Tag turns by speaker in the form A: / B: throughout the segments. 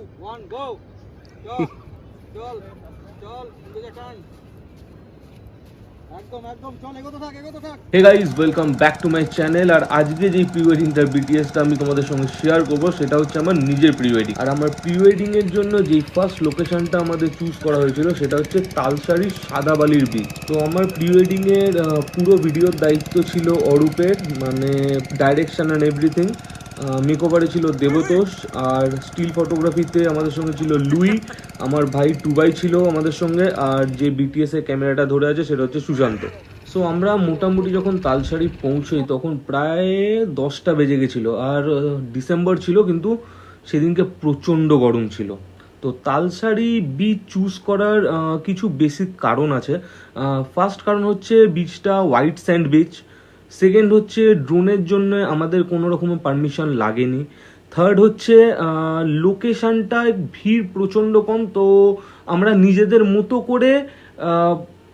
A: 1 go চল চল চল দিকে টান একদম একদম চল এগোতে থাক
B: hey guys welcome back to my channel. আর আজকে যে প্রি ওয়েডিংটার বিটিএসটা আমি তোমাদের সঙ্গে শেয়ার করবো সেটা হচ্ছে আমার নিজের প্রি ওয়েডিং। আর আমার প্রি ওয়েডিং এর জন্য যেই ফার্স্ট লোকেশনটা আমাদের চুজ করা হয়েছিল সেটা হচ্ছে তালসারির সাদাবালির বিচ। তো আমার প্রি ওয়েডিং এর পুরো ভিডিওর দায়িত্ব ছিল অরূপের, মানে ডাইরেকশন অ্যান্ড এভরিথিং। মেকওভারে ছিল দেবতোষ, আর স্টিল ফটোগ্রাফিতে আমাদের সঙ্গে ছিল লুই, আমার ভাই টুবাই ছিল আমাদের সঙ্গে, আর যে বিটিএস এর ক্যামেরাটা ধরে আছে সেটা হচ্ছে সুশান্ত। সো আমরা মোটামুটি যখন তালসারি পৌঁছই তখন প্রায় 10টা বেজে গেছিলো, আর ডিসেম্বর ছিল, কিন্তু সেদিনকে প্রচণ্ড গরম ছিল। তো তালসারি বিচ চুজ করার কিছু বেসিক কারণ আছে। ফার্স্ট কারণ হচ্ছে বিচটা হোয়াইট স্যান্ড বিচ। সেকেন্ড হচ্ছে ড্রোনের জন্য আমাদের কোনো রকমের পারমিশন লাগেনি। থার্ড হচ্ছে লোকেশনটায় ভিড় প্রচণ্ড কম, তো আমরা নিজেদের মতো করে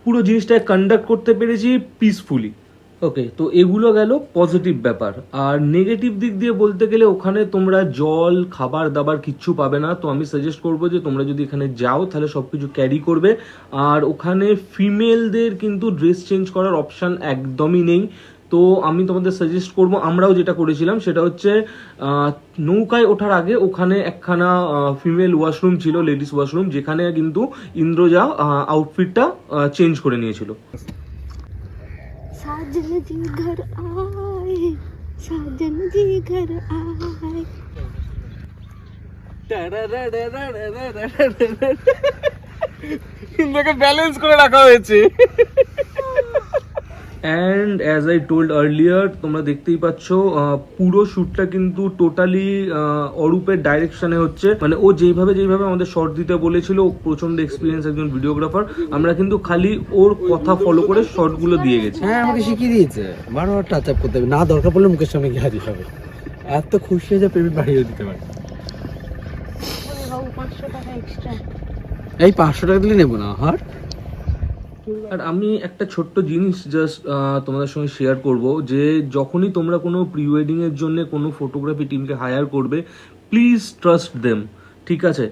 B: পুরো জিনিসটাকে কন্ডাক্ট করতে পেরেছি পিসফুলি। ওকে, তো এগুলো গেল পজিটিভ ব্যাপার। আর নেগেটিভ দিক দিয়ে বলতে গেলে ওখানে তোমরা জল খাবার দাবার কিচ্ছু পাবে না। তো আমি সাজেস্ট করবো যে তোমরা যদি এখানে যাও তাহলে সব কিছু ক্যারি করবে। আর ওখানে ফিমেলদের কিন্তু ড্রেস চেঞ্জ করার অপশান একদমই নেই। তো আমি তোমাদের সাজেস্ট করব, আমরাও যেটা করেছিলাম সেটা হচ্ছে নৌকায় ওঠার আগে ওখানে একখানা ফিমেল ওয়াশরুম ছিল, লেডিস ওয়াশরুম, যেখানে কিন্তু ইন্দ্রজা আউটফিটটা চেঞ্জ করে নিয়েছিল।
C: साजन जी घर आए, साजन जी घर आए।
A: ইন্দ্রকে ব্যালেন্স করে রাখা হয়েছে।
B: And as I told earlier, তোমরা দেখতেই পাচ্ছ পুরো শ্যুটটা কিন্তু টোটালি অরূপের ডাইরেকশনে হচ্ছে। মানে ও যেইভাবে আমাদের শর্ট দিতে বলেছিল, ও প্রচন্ড এক্সপিরিয়েন্স একজন ভিডিওগ্রাফার। আমরা কিন্তু খালি ওর কথা ফলো করে শর্টগুলো দিয়ে গেছি।
D: হ্যাঁ, আমাকে শিখিয়ে দিয়েছে বারবার টাচ আপ করতে হবে, না দরকার পড়লে মুখের সামনে গিয়ে হাজির হবে। এত খুশি হয়ে যে পেমেন্ট বাড়িয়ে দিতে পারে।
C: বাবু 500 টাকা এক্সট্রা।
D: এই 500 টাকা দিলে নেবো না হার।
B: আর আমি একটা ছোট্ট জিনিস জাস্ট তোমাদের সঙ্গে শেয়ার করব, যে যখনই তোমরা কোনো প্রি ওয়েডিং এর জন্য কোনো ফটোগ্রাফি টিমকে হায়ার করবে, প্লিজ ট্রাস্ট দেম। ঠিক আছে?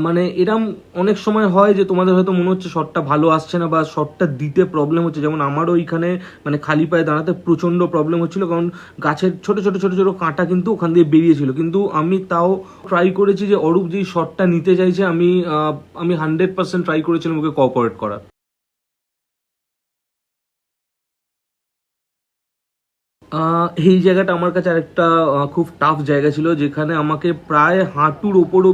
B: মানে এরম অনেক সময় হয় যে তোমাদের হয়তো মনে হচ্ছে শটটা ভালো আসছে না বা শটটা দিতে প্রবলেম হচ্ছে। যেমন আমারও ওইখানে মানে খালি পায়ে দাঁড়াতে প্রচণ্ড প্রবলেম হচ্ছিল, কারণ গাছের ছোট ছোট ছোট ছোট কাঁটা কিন্তু ওখান দিয়ে বেরিয়েছিল। কিন্তু আমি তাও ট্রাই করেছি যে অরূপ যেই শটটা নিতে চাইছে, আমি 100% ট্রাই করেছিলাম ওকে কোঅপারেট করার। এই জায়গাটা আমার কাছে আরেকটা খুব টাফ জায়গা ছিল, যেখানে আমাকে প্রায় হাঁটুর ওপর